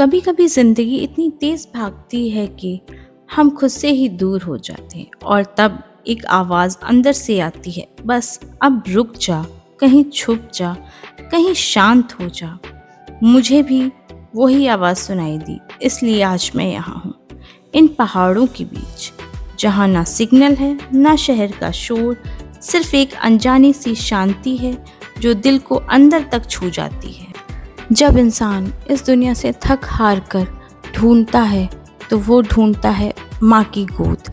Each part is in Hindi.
कभी कभी जिंदगी इतनी तेज भागती है कि हम खुद से ही दूर हो जाते हैं और तब एक आवाज अंदर से आती है, बस अब रुक जा, कहीं छुप जा, कहीं शांत हो जा। मुझे भी वही आवाज सुनाई दी, इसलिए आज मैं यहाँ हूँ, इन पहाड़ों के बीच, जहाँ ना सिग्नल है ना शहर का शोर, सिर्फ एक अनजानी सी शांति है जो दिल को अंदर तक छू जाती है। जब इंसान इस दुनिया से थक हार कर ढूंढता है तो वो ढूंढता है माँ की गोद।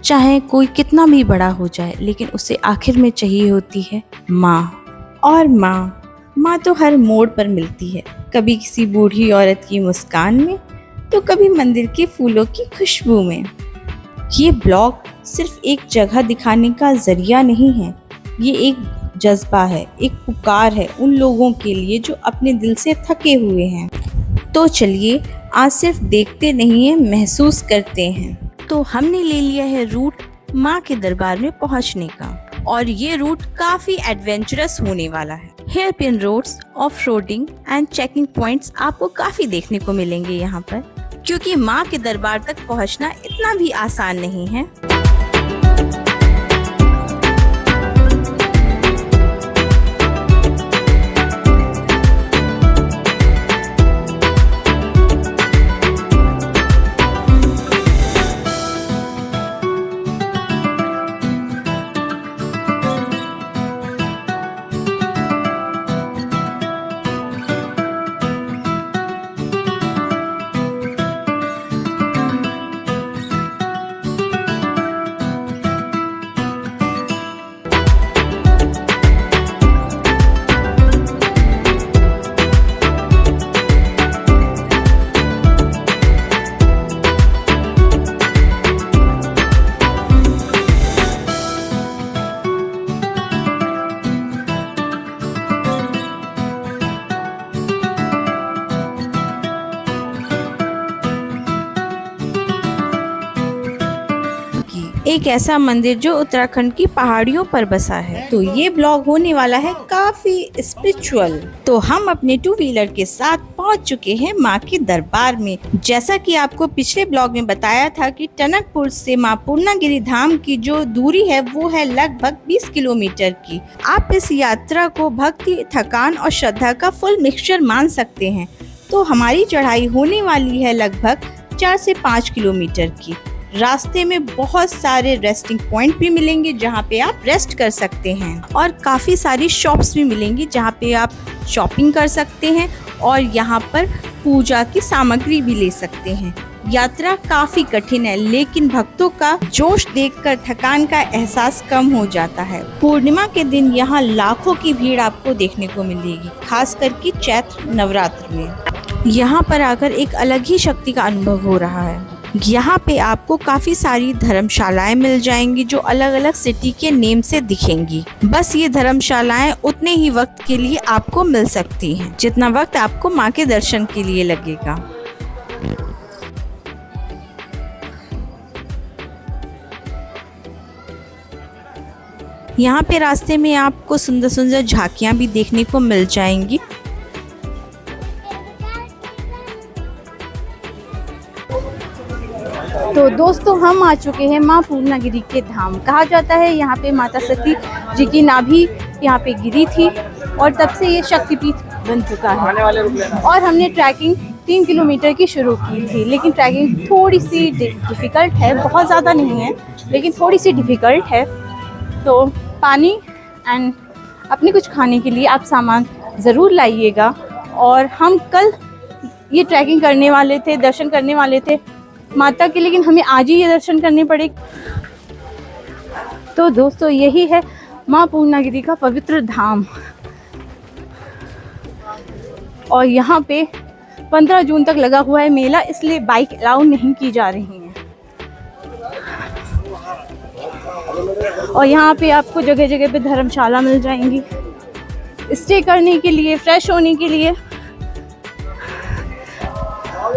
चाहे कोई कितना भी बड़ा हो जाए, लेकिन उसे आखिर में चाहिए होती है माँ। और माँ तो हर मोड़ पर मिलती है, कभी किसी बूढ़ी औरत की मुस्कान में तो कभी मंदिर के फूलों की खुशबू में। ये ब्लॉग सिर्फ एक जगह दिखाने का जरिया नहीं है, ये एक जज्बा है, एक पुकार है उन लोगों के लिए जो अपने दिल से थके हुए हैं। तो चलिए आज सिर्फ देखते नहीं हैं, महसूस करते हैं। तो हमने ले लिया है रूट माँ के दरबार में पहुँचने का, और ये रूट काफी एडवेंचरस होने वाला है। Hair pin roads, off roading and checking points आपको काफी देखने को मिलेंगे यहाँ पर, क्योंकि माँ के दरबार तक पहुँचना इतना भी आसान नहीं है। एक ऐसा मंदिर जो उत्तराखंड की पहाड़ियों पर बसा है, तो ये ब्लॉग होने वाला है काफी स्पिरिचुअल। तो हम अपने 2 व्हीलर के साथ पहुंच चुके हैं माँ के दरबार में। जैसा कि आपको पिछले ब्लॉग में बताया था कि टनकपुर से माँ पूर्णागिरि धाम की जो दूरी है वो है लगभग 20 किलोमीटर की। आप इस यात्रा को भक्ति, थकान और श्रद्धा का फुल मिक्सचर मान सकते हैं। तो हमारी चढ़ाई होने वाली है लगभग 4 से 5 किलोमीटर की। रास्ते में बहुत सारे रेस्टिंग पॉइंट भी मिलेंगे जहाँ पे आप रेस्ट कर सकते हैं, और काफ़ी सारी शॉप्स भी मिलेंगी जहाँ पे आप शॉपिंग कर सकते हैं और यहाँ पर पूजा की सामग्री भी ले सकते हैं। यात्रा काफ़ी कठिन है, लेकिन भक्तों का जोश देखकर थकान का एहसास कम हो जाता है। पूर्णिमा के दिन यहाँ लाखों की भीड़ आपको देखने को मिलेगी, खास करके चैत्र नवरात्र में। यहाँ पर आकर एक अलग ही शक्ति का अनुभव हो रहा है। यहाँ पे आपको काफ़ी सारी धर्मशालाएं मिल जाएंगी जो अलग अलग सिटी के नेम से दिखेंगी। बस ये धर्मशालाएं उतने ही वक्त के लिए आपको मिल सकती हैं जितना वक्त आपको माँ के दर्शन के लिए लगेगा। यहाँ पे रास्ते में आपको सुंदर सुंदर झांकियाँ भी देखने को मिल जाएंगी। तो दोस्तों हम आ चुके हैं माँ पूर्णागिरि के धाम। कहा जाता है यहाँ पे माता सती जी की नाभि यहाँ पे गिरी थी और तब से ये शक्तिपीठ बन चुका है। और हमने ट्रैकिंग 3 किलोमीटर की शुरू की थी, लेकिन ट्रैकिंग थोड़ी सी डिफ़िकल्ट है, बहुत ज़्यादा नहीं है लेकिन थोड़ी सी डिफ़िकल्ट है। तो पानी एंड अपने कुछ खाने के लिए आप सामान ज़रूर लाइएगा। और हम कल ये ट्रैकिंग करने वाले थे, दर्शन करने वाले थे माता के, लेकिन हमें आज ही ये दर्शन करने पड़े। तो दोस्तों यही है माँ पूर्णागिरि का पवित्र धाम, और यहाँ पे 15 जून तक लगा हुआ है मेला, इसलिए बाइक अलाउ नहीं की जा रही है। और यहाँ पे आपको जगह जगह पे धर्मशाला मिल जाएंगी स्टे करने के लिए, फ्रेश होने के लिए।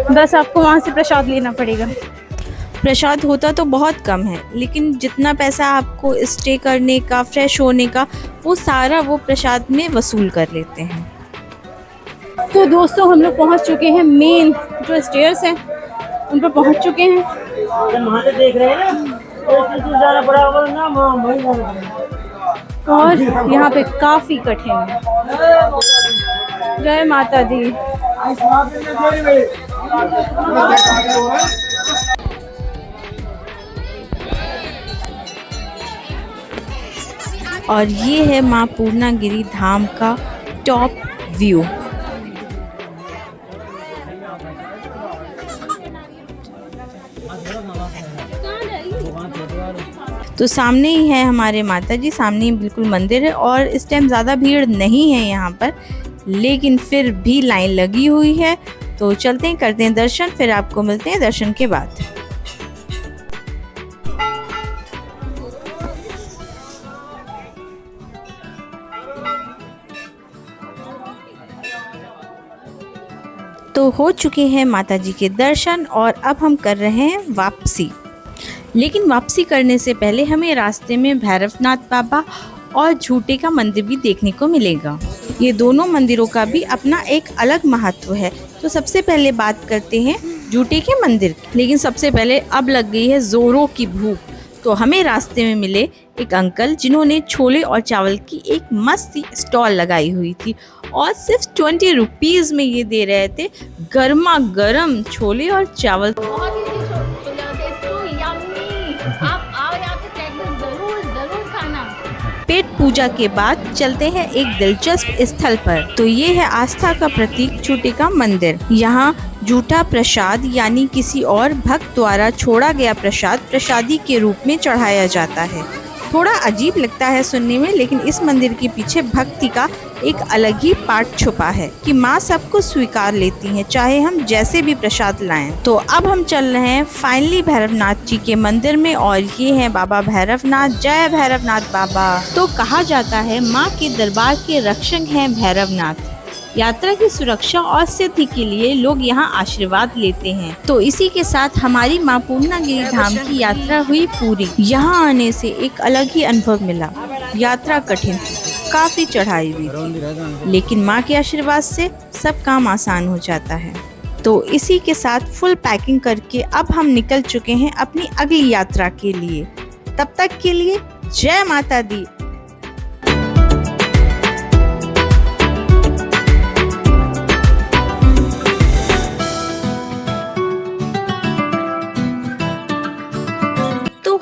बस आपको वहाँ से प्रसाद लेना पड़ेगा। प्रसाद होता तो बहुत कम है, लेकिन जितना पैसा आपको स्टे करने का, फ्रेश होने का, वो सारा वो प्रसाद में वसूल कर लेते हैं। तो दोस्तों हम लोग पहुँच चुके हैं मेन जो स्टेयर्स हैं उन पर पहुंच चुके हैं। वहाँ से देख रहे हैं ना, तो जाना पड़ा होगा ना, वहीं जाना पड़ा। और यहाँ पे काफ़ी कठिन है। जय माता दी। और ये है माँ पूर्णागिरि धाम का टॉप व्यू। तो सामने ही है हमारे माता जी, सामने ही बिल्कुल मंदिर है और इस टाइम ज़्यादा भीड़ नहीं है यहाँ पर, लेकिन फिर भी लाइन लगी हुई है। तो चलते हैं, करते हैं दर्शन, फिर आपको मिलते हैं दर्शन के बाद। तो हो चुके हैं माता जी के दर्शन और अब हम कर रहे हैं वापसी। लेकिन वापसी करने से पहले हमें रास्ते में भैरवनाथ बाबा और झूटे का मंदिर भी देखने को मिलेगा। ये दोनों मंदिरों का भी अपना एक अलग महत्व है। तो सबसे पहले बात करते हैं झूटे के मंदिर की। लेकिन सबसे पहले अब लग गई है जोरों की भूख। तो हमें रास्ते में मिले एक अंकल जिन्होंने छोले और चावल की एक मस्त सी स्टॉल लगाई हुई थी और सिर्फ 20 रुपीज़ में ये दे रहे थे गर्मा गर्म छोले और चावल। पेट पूजा के बाद चलते हैं एक दिलचस्प स्थल पर। तो ये है आस्था का प्रतीक झूटे का मंदिर। यहाँ झूठा प्रसाद यानी किसी और भक्त द्वारा छोड़ा गया प्रसाद प्रसादी के रूप में चढ़ाया जाता है। थोड़ा अजीब लगता है सुनने में, लेकिन इस मंदिर के पीछे भक्ति का एक अलग ही पार्ट छुपा है कि माँ सबको स्वीकार लेती हैं, चाहे हम जैसे भी प्रसाद लाएं। तो अब हम चल रहे हैं फाइनली भैरवनाथ जी के मंदिर में और ये हैं बाबा भैरवनाथ। जय भैरवनाथ बाबा। तो कहा जाता है माँ के दरबार के रक्षक हैं भैरवनाथ। यात्रा की सुरक्षा और सिद्धि के लिए लोग यहाँ आशीर्वाद लेते हैं। तो इसी के साथ हमारी माँ पूर्णागिरि धाम की यात्रा हुई पूरी। यहाँ आने से एक अलग ही अनुभव मिला। यात्रा कठिन थी, काफी चढ़ाई भी थी, लेकिन माँ के आशीर्वाद से सब काम आसान हो जाता है। तो इसी के साथ फुल पैकिंग करके अब हम निकल चुके हैं अपनी अगली यात्रा के लिए। तब तक के लिए जय माता दी।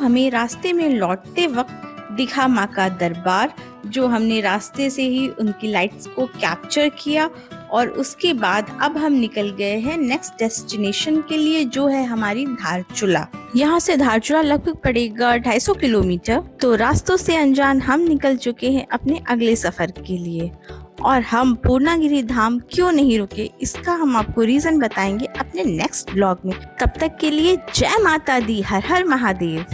हमें रास्ते में लौटते वक्त दिखा माँ का दरबार, जो हमने रास्ते से ही उनकी लाइट्स को कैप्चर किया। और उसके बाद अब हम निकल गए हैं नेक्स्ट डेस्टिनेशन के लिए, जो है हमारी धारचूला। यहाँ से धारचूला लगभग पड़ेगा 250 किलोमीटर। तो रास्तों से अनजान हम निकल चुके हैं अपने अगले सफर के लिए। और हम पूर्णागिरि धाम क्यों नहीं रुके, इसका हम आपको रीजन बताएंगे अपने नेक्स्ट ब्लॉग में। तब तक के लिए जय माता दी, हर हर महादेव।